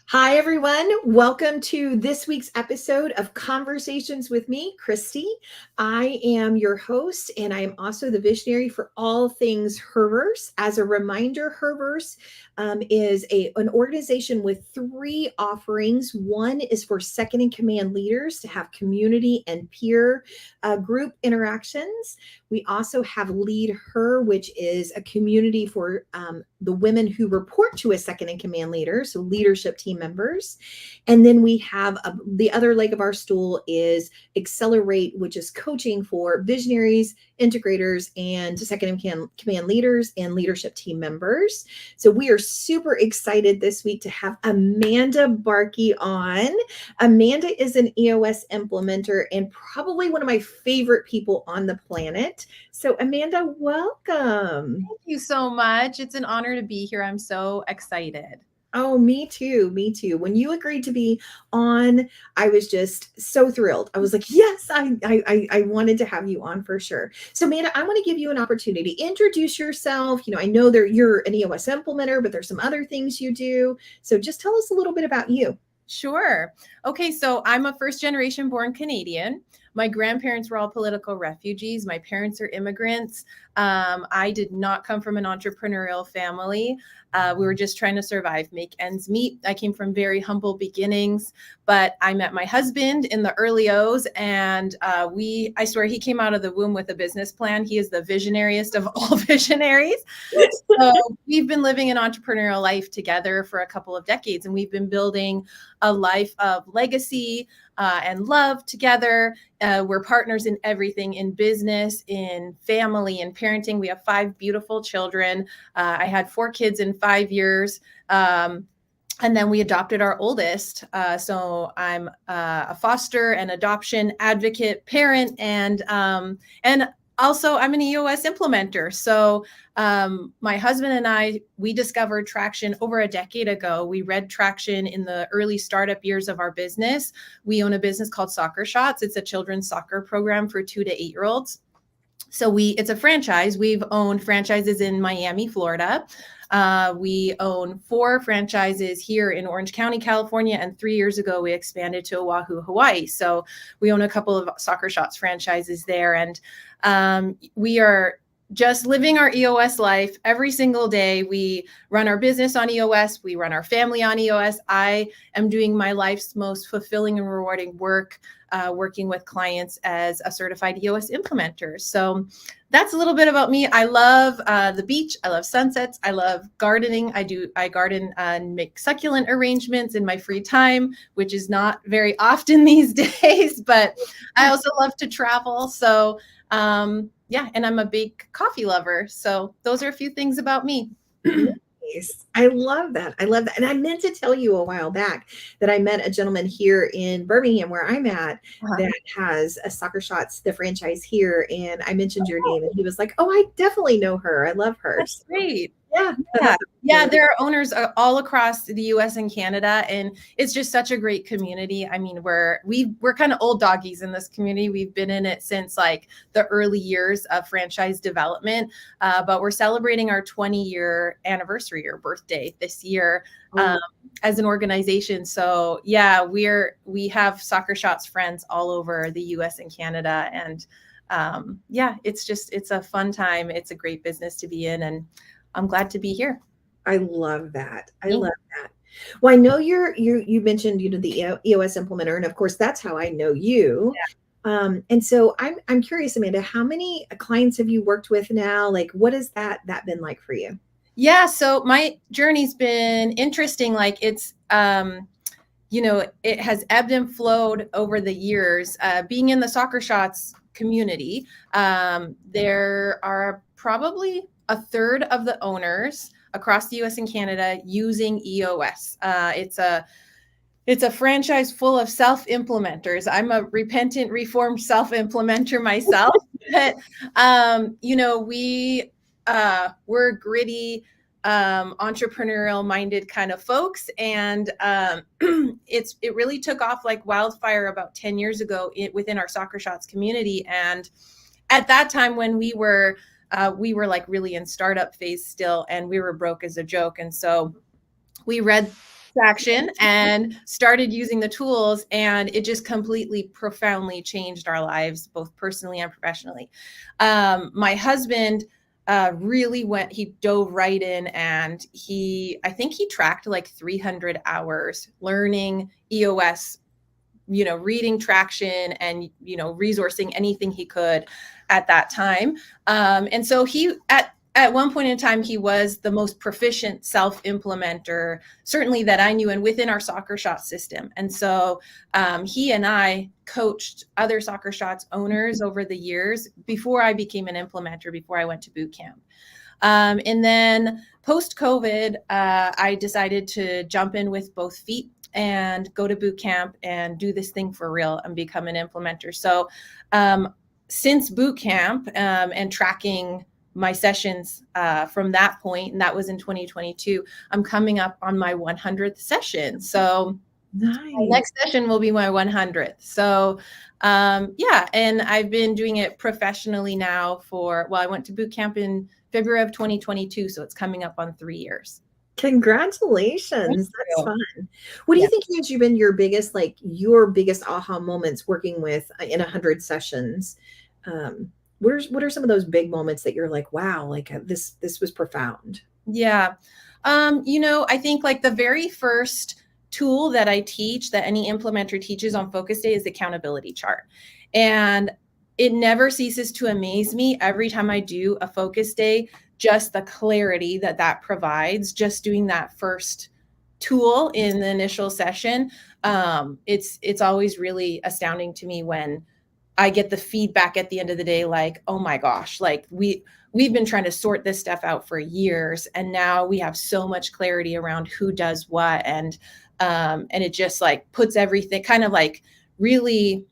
Hi, everyone. Welcome to this week's episode of Conversations with me, Kristie. I am your host, and I am also the visionary for all things Herverse. As a reminder, Herverse is an organization with three offerings. One is for second in command leaders to have community and peer group interactions. We also have Lead Her, which is a community for the women who report to a second in command leader, so leadership team members. And then we have the other leg of our stool is Accelerate, which is coaching for visionaries, integrators, and second in command leaders and leadership team members. So we are super excited this week to have Amanda Barkey on. Amanda is an EOS implementer and probably one of my favorite people on the planet. So Amanda, welcome. Thank you so much. It's an honor to be here. I'm so excited. Oh, me too. Me too. When you agreed to be on, I was just so thrilled. I was like, yes, I wanted to have you on for sure. So, Amanda, I want to give you an opportunity. Introduce yourself. I know that you're an EOS implementer, but there's some other things you do. So just tell us a little bit about you. Sure. Okay, so I'm a first generation born Canadian. My grandparents were all political refugees. My parents are immigrants. I did not come from an entrepreneurial family. We were just trying to survive, make ends meet. I came from very humble beginnings, but I met my husband in the early O's, and I swear he came out of the womb with a business plan. He is the visionariest of all visionaries. So we've been living an entrepreneurial life together for a couple of decades, and we've been building a life of legacy and love together. We're partners in everything, in business, in family, in parenting. We have 5 beautiful children. I had 4 kids in 5 years. And then we adopted our oldest. So I'm a foster and adoption advocate parent, and also I'm an EOS implementer. So my husband and I, we discovered Traction over a decade ago. We read Traction in the early startup years of our business. We own a business called ConvHERsations. It's a children's soccer program for 2 to 8-year-olds. So it's a franchise. We've owned franchises in Miami, Florida. We own 4 franchises here in Orange County, California, and 3 years ago we expanded to Oahu, Hawaii. So we own a couple of ConvHERsations franchises there, and we are just living our EOS life every single day. We run our business on EOS. We run our family on EOS. I am doing my life's most fulfilling and rewarding work, working with clients as a certified EOS implementer. So that's a little bit about me. I love the beach. I love sunsets. I love gardening. I garden and make succulent arrangements in my free time, which is not very often these days, but I also love to travel. So yeah, and I'm a big coffee lover. So those are a few things about me. Nice. I love that. I love that. And I meant to tell you a while back that I met a gentleman here in Birmingham, where I'm at, that has a ConvHERsations, the franchise here. And I mentioned your name, and he was like, "Oh, I definitely know her. I love her." That's great. Yeah. Yeah, there are owners all across the US and Canada, and it's just such a great community. I mean, we're kind of old doggies in this community. We've been in it since like the early years of franchise development, but we're celebrating our 20-year anniversary or birthday this year as an organization. So yeah, we have ConvHERsations friends all over the US and Canada, and yeah, it's a fun time. It's a great business to be in, and I'm glad to be here. I love that. I love that. Well, I know you mentioned, the EOS implementer, and of course that's how I know you. Yeah. And so I'm curious, Amanda, how many clients have you worked with now? Like, what has that been like for you? Yeah, so my journey's been interesting. Like it's it has ebbed and flowed over the years. Being in the ConvHERsations community, there are probably a third of the owners across the US and Canada using EOS. It's a franchise full of self-implementers. I'm a repentant, reformed self-implementer myself. But we're gritty, entrepreneurial-minded kind of folks, and it really took off like wildfire about 10 years ago within our ConvHERsations community. And at that time, when we were like really in startup phase still, and we were broke as a joke. And so we read traction and started using the tools, and it just completely profoundly changed our lives, both personally and professionally. My husband he dove right in, and I think he tracked like 300 hours learning EOS, reading traction and, resourcing anything he could at that time. And so at one point in time, he was the most proficient self-implementer, certainly that I knew, and within our ConvHERshot system. And so he and I coached other ConvHERshots owners over the years before I became an implementer, before I went to boot camp. And then post-COVID, I decided to jump in with both feet and go to boot camp and do this thing for real and become an implementer. So since boot camp and tracking my sessions from that point, and that was in 2022, I'm coming up on my 100th session. So nice. My next session will be my 100th. So yeah, and I've been doing it professionally now I went to boot camp in February of 2022, so it's coming up on 3 years. Congratulations. That's fun. What do you think has been your biggest aha moments working with in 100 sessions? What are some of those big moments that you're like, wow, like this was profound? Yeah. I think like the very first tool that I teach, that any implementer teaches on focus day, is the accountability chart. And it never ceases to amaze me every time I do a focus day, just the clarity that provides, just doing that first tool in the initial session. It's always really astounding to me when I get the feedback at the end of the day, like, oh my gosh, like we've been trying to sort this stuff out for years, and now we have so much clarity around who does what, and it just like puts everything kind of like really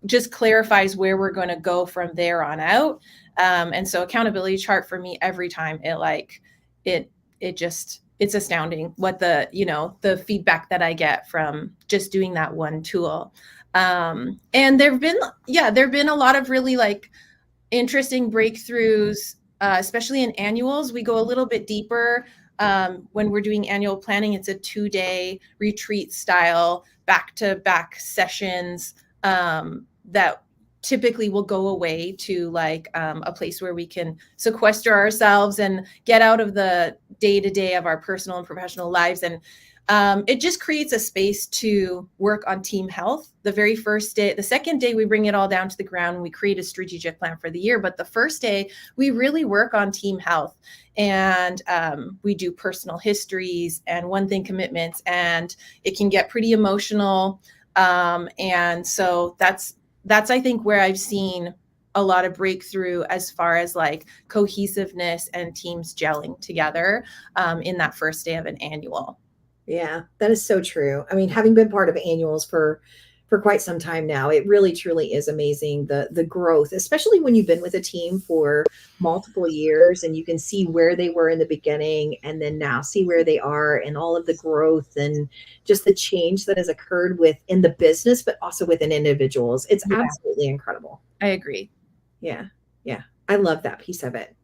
just clarifies where we're going to go from there on out. And so accountability chart for me, every time it's astounding what the feedback that I get from just doing that one tool. And there've been a lot of really like interesting breakthroughs, especially in annuals. We go a little bit deeper. When we're doing annual planning, it's a 2-day retreat style back-to-back sessions that typically will go away to like a place where we can sequester ourselves and get out of the day-to-day of our personal and professional lives. And it just creates a space to work on team health. The very first day, the second day, we bring it all down to the ground and we create a strategic plan for the year. But the first day, we really work on team health, and we do personal histories and one thing commitments, and it can get pretty emotional. And so that's I think where I've seen a lot of breakthrough as far as like cohesiveness and teams gelling together in that first day of an annual. Yeah, that is so true. I mean, having been part of annuals for quite some time now, it really truly is amazing the growth, especially when you've been with a team for multiple years and you can see where they were in the beginning and then now see where they are, and all of the growth and just the change that has occurred within the business, but also within individuals. It's absolutely incredible. I agree. Yeah. Yeah. I love that piece of it.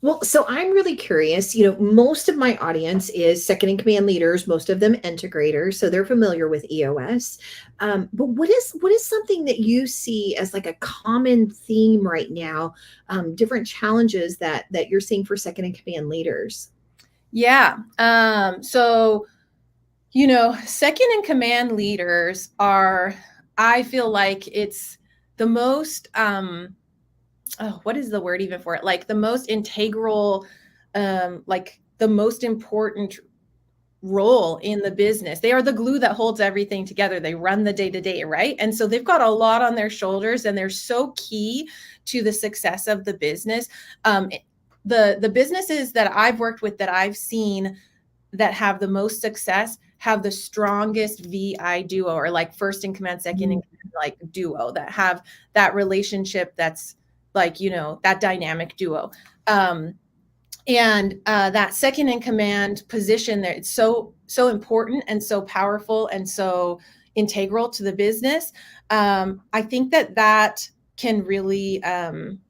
Well, so I'm really curious, most of my audience is second in command leaders, most of them integrators, so they're familiar with EOS. But what is something that you see as like a common theme right now, different challenges that you're seeing for second in command leaders? Yeah. So, second in command leaders I feel like it's the most, what is the word even for it? Like the most integral, like the most important role in the business. They are the glue that holds everything together. They run the day-to-day, right? And so they've got a lot on their shoulders, and they're so key to the success of the business. The businesses that I've worked with, that I've seen that have the most success, have the strongest VI duo, or like first in command, second in command, like duo, that have that relationship that's like, that dynamic duo. And that second in command position there, it's so important and so powerful and so integral to the business. I think that can really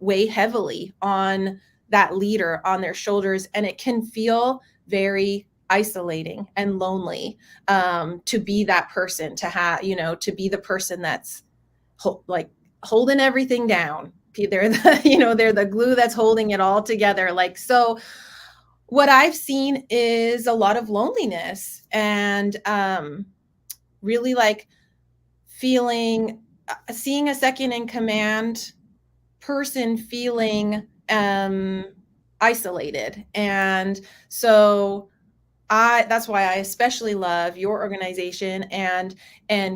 weigh heavily on that leader, on their shoulders, and it can feel very isolating and lonely, to be that person, to have, to be the person that's like holding everything down. They're the, they're the glue that's holding it all together. Like, so what I've seen is a lot of loneliness and really like seeing a second in command person feeling isolated. And so that's why I especially love your organization and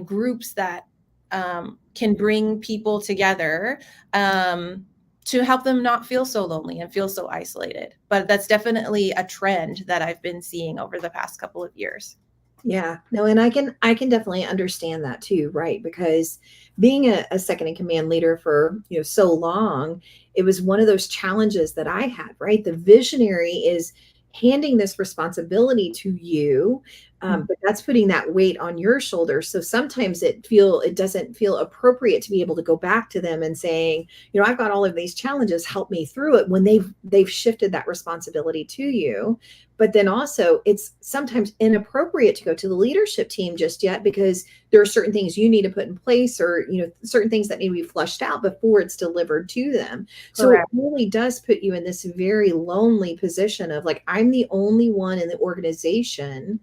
groups that can bring people together to help them not feel so lonely and feel so isolated. But that's definitely a trend that I've been seeing over the past couple of years. Yeah, no, and I can definitely understand that too, right? Because being a second in command leader for, so long, it was one of those challenges that I had, right? The visionary is handing this responsibility to you, but that's putting that weight on your shoulders. So sometimes it doesn't feel appropriate to be able to go back to them and saying, I've got all of these challenges, help me through it, when they've shifted that responsibility to you. But then also it's sometimes inappropriate to go to the leadership team just yet, because there are certain things you need to put in place, or, certain things that need to be flushed out before it's delivered to them. So it really does put you in this very lonely position of like, I'm the only one in the organization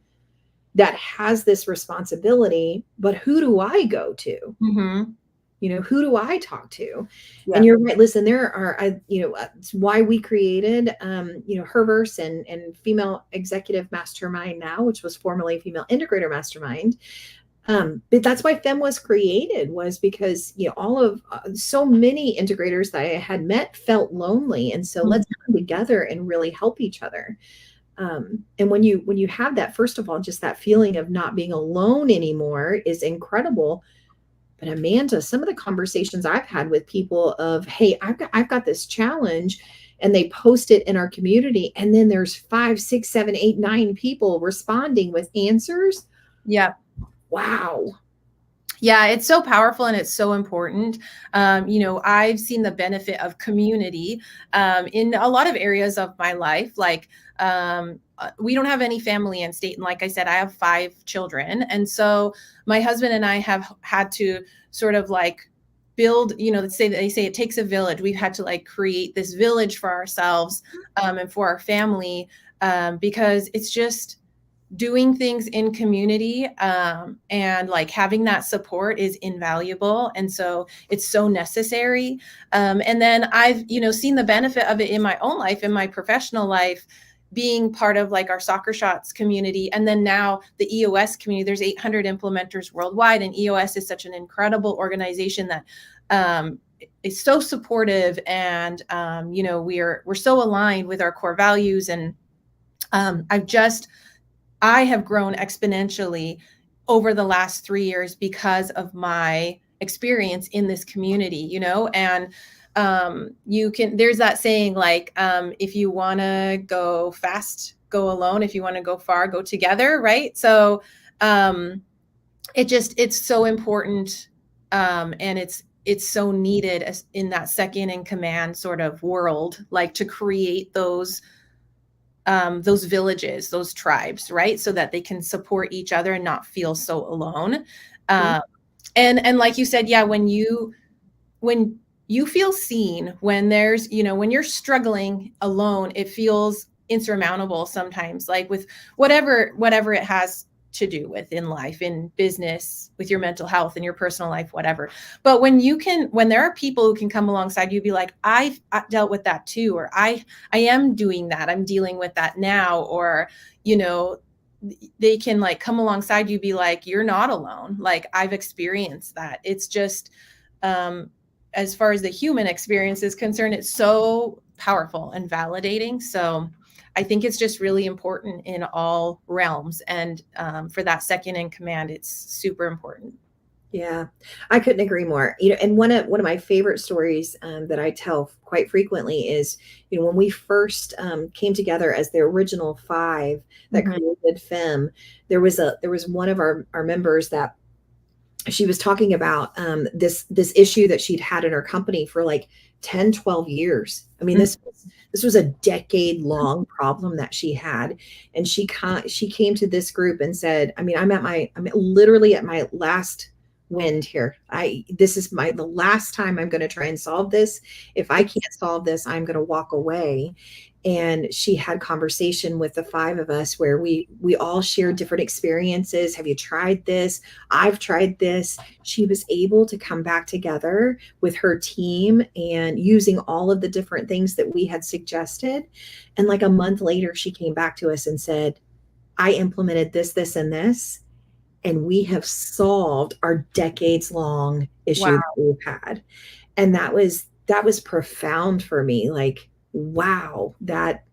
that has this responsibility, but who do I go to? Mm-hmm. Who do I talk to? Yeah. And you're right. Listen, there are, it's why we created, Herverse and Female Executive Mastermind now, which was formerly Female Integrator Mastermind. But that's why FEM was created, was because, so many integrators that I had met felt lonely. And so let's come together and really help each other. And when you have that, first of all, just that feeling of not being alone anymore is incredible. But Amanda, some of the conversations I've had with people of, hey, I've got this challenge, and they post it in our community, and then there's 5, 6, 7, 8, 9 people responding with answers. Yeah. Wow. Yeah, it's so powerful and it's so important. I've seen the benefit of community in a lot of areas of my life. Like, we don't have any family in state. And like I said, I have 5 children. And so my husband and I have had to sort of like build, they say it takes a village. We've had to like create this village for ourselves and for our family, because it's just doing things in community and like having that support is invaluable. And so it's so necessary. And then I've, seen the benefit of it in my own life, in my professional life, being part of like our Soccer Shots community. And then now the EOS community, there's 800 implementers worldwide. And EOS is such an incredible organization that is so supportive. And, we're so aligned with our core values. And I have grown exponentially over the last 3 years because of my experience in this community, and there's that saying, like, if you want to go fast, go alone. If you want to go far, go together. Right. So it's so important. And it's so needed in that second in command sort of world, like to create those villages, those tribes, right? So that they can support each other and not feel so alone. And like you said, yeah, when you feel seen, when there's, when you're struggling alone, it feels insurmountable sometimes, like with whatever it has to do with in life, in business, with your mental health, in your personal life, whatever. But when there are people who can come alongside you, be like, I dealt with that too, or I am doing that, I'm dealing with that now, or, they can like come alongside you, be like, you're not alone. Like, I've experienced that. It's just, as far as the human experience is concerned, it's so powerful and validating. So I think it's just really important in all realms. And for that second in command, it's super important. Yeah, I couldn't agree more. And one of my favorite stories that I tell quite frequently is, when we first came together as the original 5 that created FEM, there was one of our members that she was talking about this issue that she'd had in her company for like 10, 12 years. I mean, this was a decade long problem that she had. And she came to this group and said, I mean, I'm literally at my last wind here. This is the last time I'm going to try and solve this. If I can't solve this, I'm going to walk away. And she had conversation with the five of us where we all shared different experiences. Have you tried this? I've tried this. She was able to come back together with her team and using all of the different things that we had suggested. And like a month later, she came back to us and said, I implemented this, this, and this, and we have solved our decades long issue Wow. that we've had. And that was profound for me. Like, wow, that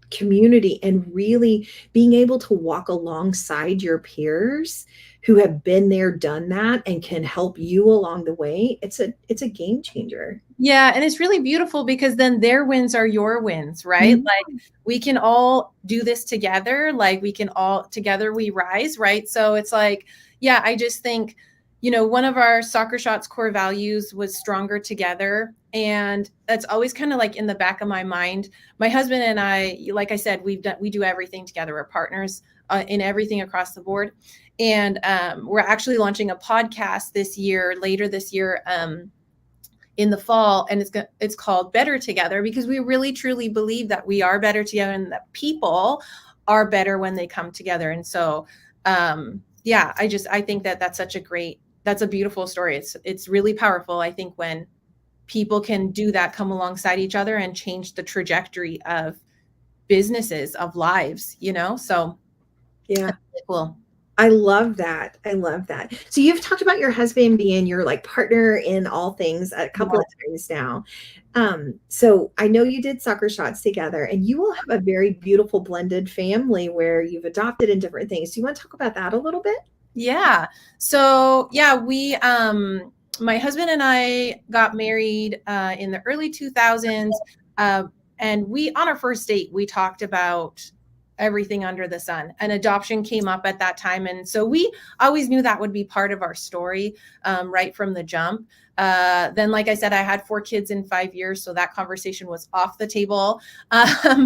community, and really being able to walk alongside your peers who have been there, done that, and can help you along the way. It's a game changer. Yeah, and it's really beautiful because then their wins are your wins, right? Mhm. Like we can all do this together, like we can all together we rise, right? So it's like, yeah, I just think, one of our Soccer Shots core values was stronger together. And that's always kind of like in the back of my mind. My husband and I, like I said, we do everything together. We're partners in everything across the board. And we're actually launching a podcast later this year, in the fall, and it's called Better Together, because we really truly believe that we are better together and that people are better when they come together. And so yeah, I think that that's a beautiful story. It's really powerful, I think, when people can do that, come alongside each other and change the trajectory of businesses, of lives, so Yeah. really cool. I love that. I love that. So you've talked about your husband being your like partner in all things a couple of times now. So I know you did Soccer Shots together, and you will have a very beautiful blended family where you've adopted in different things. Do you want to talk about that a little bit? Yeah. So yeah, my husband and I got married in the early 2000s. And on our first date, we talked about everything under the sun, and adoption came up at that time. And so we always knew that would be part of our story, right from the jump. Then, like I said, I had 4 kids in 5 years. So that conversation was off the table.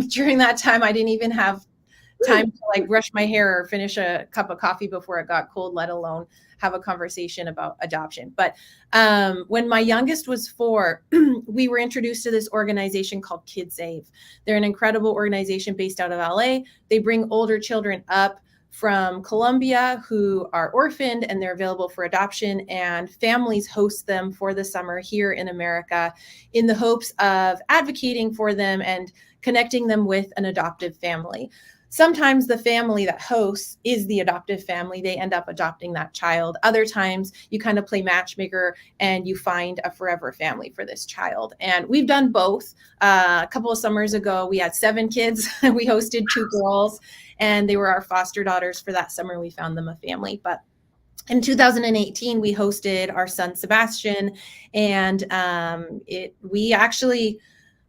During that time, I didn't even have time to like brush my hair or finish a cup of coffee before it got cold, let alone have a conversation about adoption. But when my youngest was 4, we were introduced to this organization called KidSave. They're an incredible organization based out of LA. They bring older children up from Colombia who are orphaned, and they're available for adoption, and families host them for the summer here in America in the hopes of advocating for them and connecting them with an adoptive family. Sometimes the family that hosts is the adoptive family. They end up adopting that child. Other times you kind of play matchmaker and you find a forever family for this child. And we've done both. A couple of summers ago, we had 7 kids. We hosted 2 girls, and they were our foster daughters for that summer. We found them a family. But in 2018, we hosted our son Sebastian, and we actually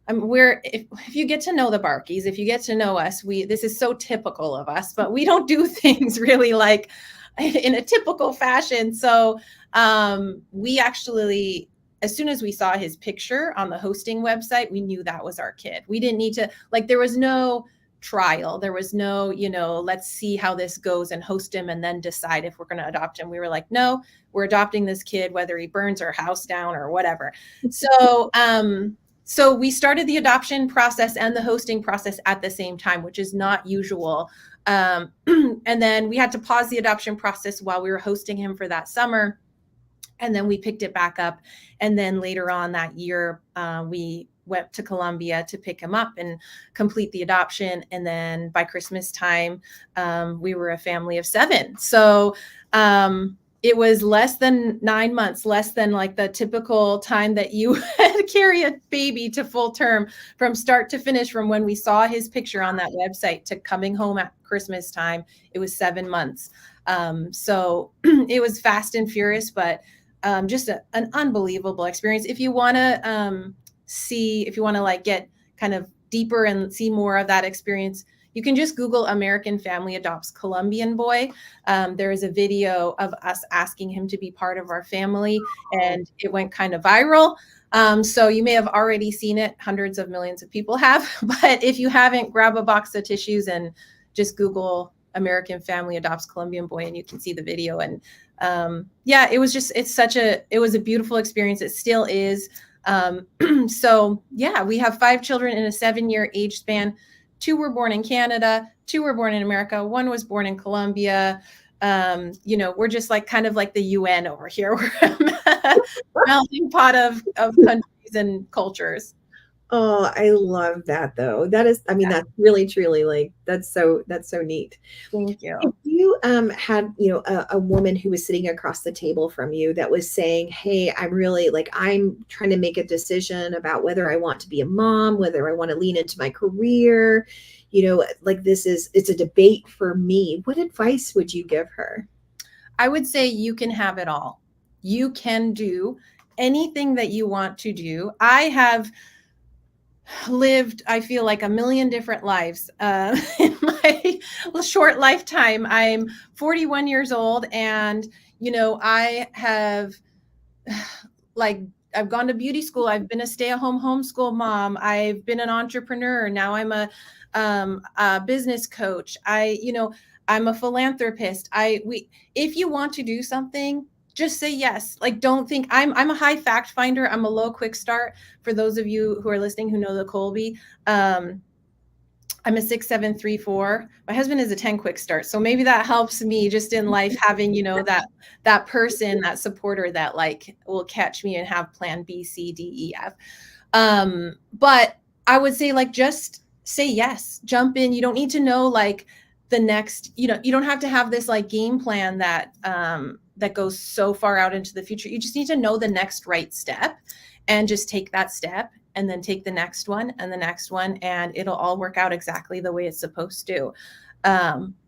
if you get to know the Barkeys, if you get to know us, this is so typical of us, but we don't do things really like in a typical fashion. So we actually, as soon as we saw his picture on the hosting website, we knew that was our kid. We didn't need to, like, there was no trial. There was no, let's see how this goes and host him and then decide if we're going to adopt him. We were like, no, we're adopting this kid, whether he burns our house down or whatever. So we started the adoption process and the hosting process at the same time, which is not usual. And then we had to pause the adoption process while we were hosting him for that summer. And then we picked it back up. And then later on that year, we went to Colombia to pick him up and complete the adoption. And then by Christmas time, we were a family of 7. So it was less than 9 months, less than like the typical time that you had to carry a baby to full term, from start to finish, from when we saw his picture on that website to coming home at Christmas time. It was 7 months. So it was fast and furious, but just an unbelievable experience. If you want to like get kind of deeper and see more of that experience, You can just Google American family adopts Colombian boy. There is a video of us asking him to be part of our family, and it went kind of viral. So you may have already seen it. Hundreds of millions of people have. But if you haven't, grab a box of tissues and just Google American family adopts Colombian boy, and you can see the video. And yeah, it was a beautiful experience. It still is. So yeah, we have 5 children in a 7-year age span. 2 were born in Canada, 2 were born in America, 1 was born in Colombia. We're just like kind of like the UN over here. We're a melting pot of countries and cultures. Oh, I love that though. That's really truly like that's so neat. Thank you. If you had, a woman who was sitting across the table from you that was saying, "Hey, I'm trying to make a decision about whether I want to be a mom, whether I want to lean into my career, it's a debate for me." What advice would you give her? I would say you can have it all. You can do anything that you want to do. I have lived, I feel like, a million different lives in my short lifetime. I'm 41 years old, and I have I've gone to beauty school. I've been a stay-at-home homeschool mom. I've been an entrepreneur. Now I'm a business coach. I'm a philanthropist. If you want to do something, just say yes. Like, don't think I'm a high fact finder. I'm a low quick start. For those of you who are listening who know the Colby, I'm a 6, 7, 3, 4. My husband is a 10 quick start. So maybe that helps me just in life, having, that person, that supporter that will catch me and have plan B, C, D, E, F. But I would say just say yes, jump in. You don't need to know the next, you don't have to have this game plan that goes so far out into the future. You just need to know the next right step and just take that step, and then take the next one and the next one, and it'll all work out exactly the way it's supposed to.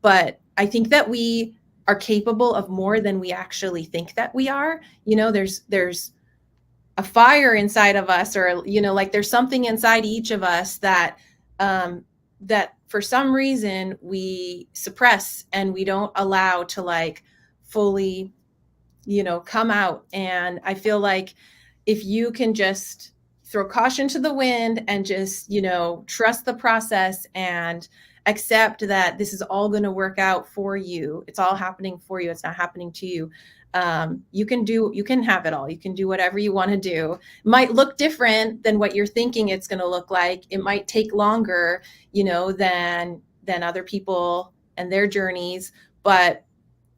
But I think that we are capable of more than we actually think that we are. There's a fire inside of us, or, there's something inside each of us that for some reason we suppress and we don't allow to fully, come out. And I feel like if you can just throw caution to the wind and just, trust the process and accept that this is all going to work out for you. It's all happening for you. It's not happening to you. You can have it all. You can do whatever you want to do. It might look different than what you're thinking it's going to look like. It might take longer, than other people and their journeys. But,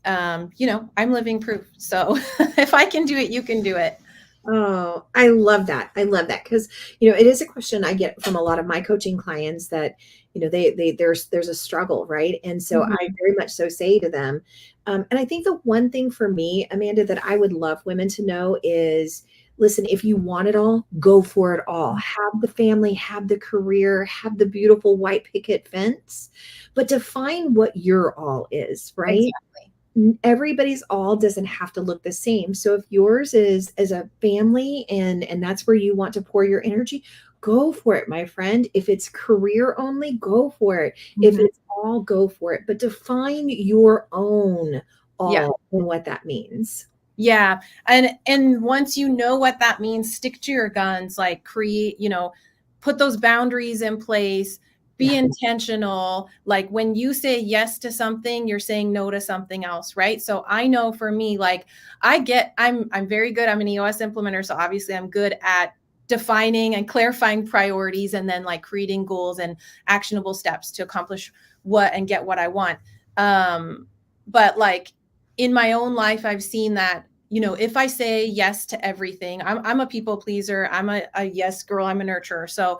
I'm living proof. So if I can do it, you can do it. Oh, I love that. I love that because, it is a question I get from a lot of my coaching clients that, there's a struggle, right? And so I very much so say to them, and I think the one thing for me, Amanda, that I would love women to know is, listen, if you want it all, go for it all. Have the family, have the career, have the beautiful white picket fence, but define what your all is, right? Exactly. Everybody's all doesn't have to look the same. So if yours is as a family and that's where you want to pour your energy, go for it, my friend. If it's career only, go for it. If it's all, go for it. But define your own all and what that means. Yeah. And once you know what that means, stick to your guns, create, put those boundaries in place. Be intentional. When you say yes to something, you're saying no to something else, right? So I know for me, I'm very good. I'm an EOS implementer. So obviously I'm good at defining and clarifying priorities, and then creating goals and actionable steps to accomplish and get what I want. But in my own life, I've seen that, if I say yes to everything, I'm a people pleaser. I'm a yes girl. I'm a nurturer. So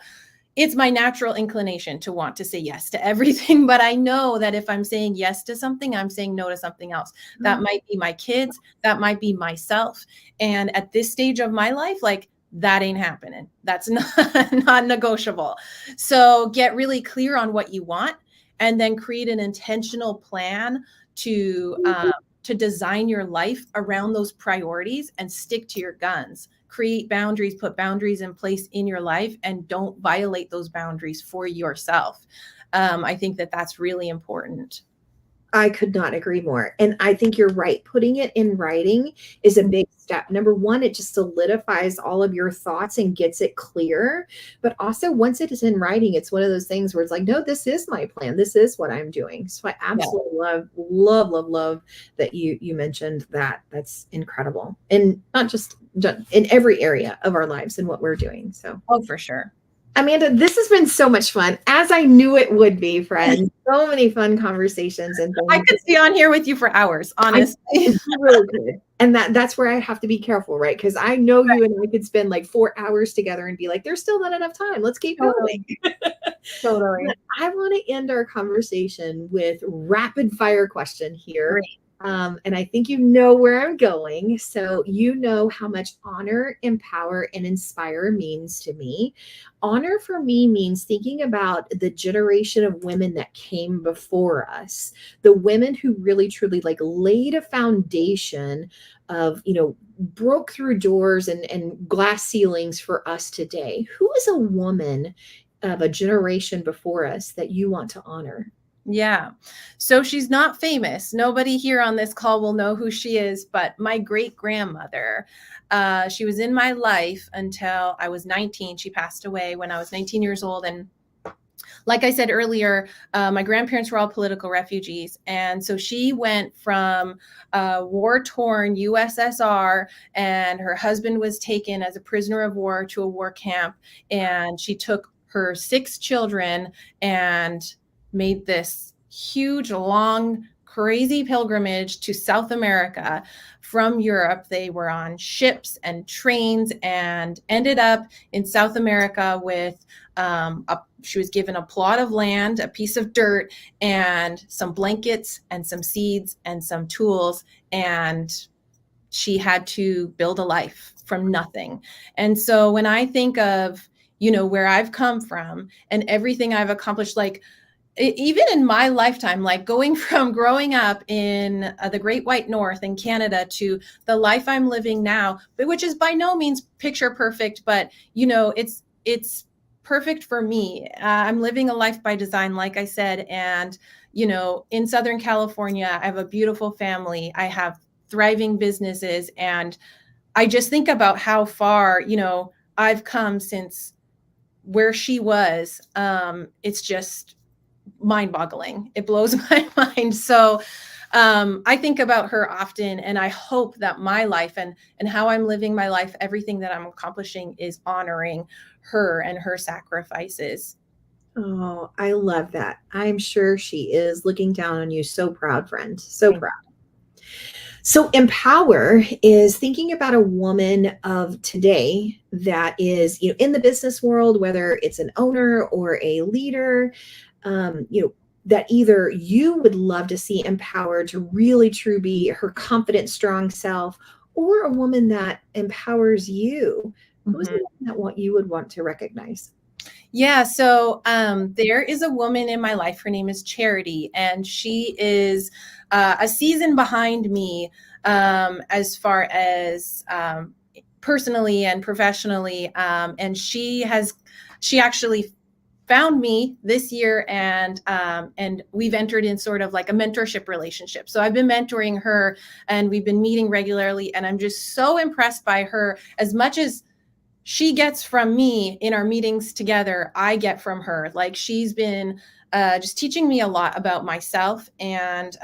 it's my natural inclination to want to say yes to everything. But I know that if I'm saying yes to something, I'm saying no to something else. That might be my kids. That might be myself. And at this stage of my life, that ain't happening. That's not negotiable. So get really clear on what you want, and then create an intentional plan to design your life around those priorities, and stick to your guns. Create boundaries, put boundaries in place in your life, and don't violate those boundaries for yourself. I think that that's really important. I could not agree more. And I think you're right. Putting it in writing is a big step. Number one, it just solidifies all of your thoughts and gets it clear. But also, once it is in writing, it's one of those things where it's like, no, this is my plan. This is what I'm doing. So I absolutely love that you mentioned that. That's incredible. And not just in every area of our lives and what we're doing. So, oh, for sure. Amanda, this has been so much fun, as I knew it would be, friends. So many fun conversations and things. I could be on here with you for hours, honestly. You really could. And that's where I have to be careful, right? Because I know you and I could spend like 4 hours together and be like, there's still not enough time. Let's keep going. Totally. I want to end our conversation with rapid fire question here. Great. And I think you know where I'm going. So you know how much honor, empower, and inspire means to me. Honor for me means thinking about the generation of women that came before us, the women who really truly like laid a foundation of, broke through doors and glass ceilings for us today. Who is a woman of a generation before us that you want to honor? Yeah. So she's not famous. Nobody here on this call will know who she is, but my great grandmother, she was in my life until I was 19. She passed away when I was 19 years old. And like I said earlier, my grandparents were all political refugees. And so she went from war-torn USSR, and her husband was taken as a prisoner of war to a war camp. And she took her 6 children and made this huge, long, crazy pilgrimage to South America from Europe. They were on ships and trains and ended up in South America with she was given a plot of land, a piece of dirt, and some blankets and some seeds and some tools. And she had to build a life from nothing. And so when I think of, where I've come from and everything I've accomplished, like, even in my lifetime, like going from growing up in the Great White North in Canada to the life I'm living now, but which is by no means picture perfect, but it's perfect for me. I'm living a life by design, like I said, and in Southern California, I have a beautiful family. I have thriving businesses, and I just think about how far I've come since where she was. It's just mind-boggling. It blows my mind. So I think about her often, and I hope that my life and how I'm living my life, everything that I'm accomplishing, is honoring her and her sacrifices. Oh, I love that. I'm sure she is looking down on you. So proud, friend. So proud. So empower is thinking about a woman of today that is, in the business world, whether it's an owner or a leader, that either you would love to see empowered to really truly be her confident, strong self, or a woman that empowers you. Who's the one that you would want to recognize? Yeah, so there is a woman in my life. Her name is Charity, and she is a season behind me as far as personally and professionally. And she actually found me this year, and we've entered in sort of like a mentorship relationship. So I've been mentoring her, and we've been meeting regularly, and I'm just so impressed by her. As much as she gets from me in our meetings together, I get from her. Like, she's been just teaching me a lot about myself, and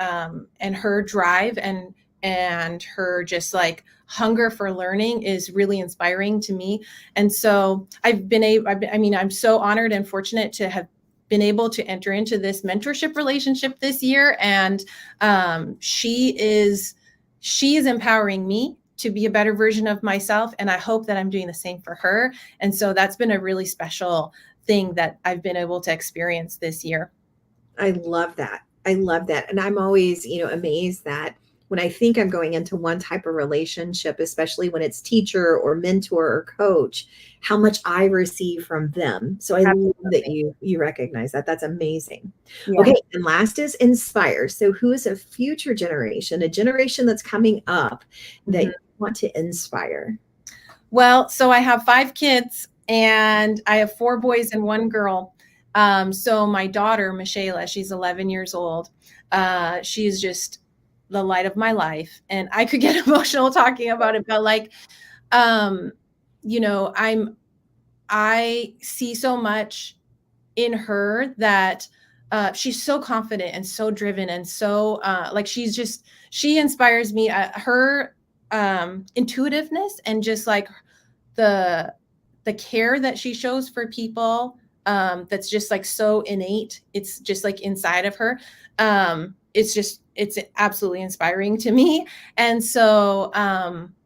her drive and her just like hunger for learning is really inspiring to me. And so I'm so honored and fortunate to have been able to enter into this mentorship relationship this year. And she is empowering me to be a better version of myself. And I hope that I'm doing the same for her. And so that's been a really special thing that I've been able to experience this year. I love that. I love that. And I'm always, amazed that when I think I'm going into one type of relationship, especially when it's teacher or mentor or coach, how much I receive from them. So I love that you recognize that. That's amazing. Yeah. Okay. And last is inspire. So who is a future generation, a generation that's coming up that you want to inspire? Well, so I have 5 kids, and I have 4 boys and 1 girl. So my daughter, Michaela, she's 11 years old. She is just the light of my life. And I could get emotional talking about it, but like, you know, I see so much in her that she's so confident and so driven and so like she inspires me. Her intuitiveness and just like the care that she shows for people, that's just like so innate. It's just like inside of her. It's absolutely inspiring to me. And so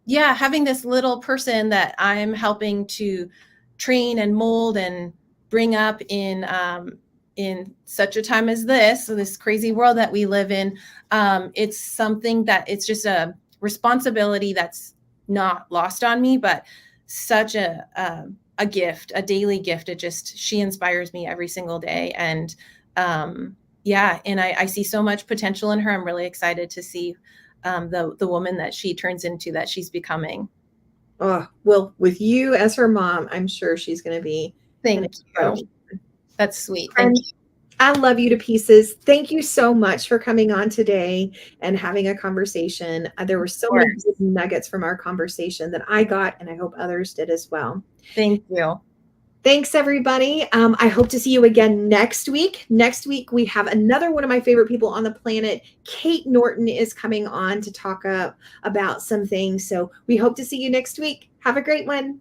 yeah, having this little person that I'm helping to train and mold and bring up in such a time as this, so this crazy world that we live in, it's something that it's just a responsibility that's not lost on me, but such a gift, a daily gift. She inspires me every single day. And yeah, and I see so much potential in her. I'm really excited to see the woman that she turns into, that she's becoming. Oh, well, with you as her mom, I'm sure she's going to be. Thank you. That's sweet. And Thank you. I love you to pieces. Thank you so much for coming on today and having a conversation. There were so many good nuggets from our conversation that I got, and I hope others did as well. Thank you. Thanks, everybody. I hope to see you again next week. Next week, we have another one of my favorite people on the planet. Kate Norton is coming on to talk about some things. So we hope to see you next week. Have a great one.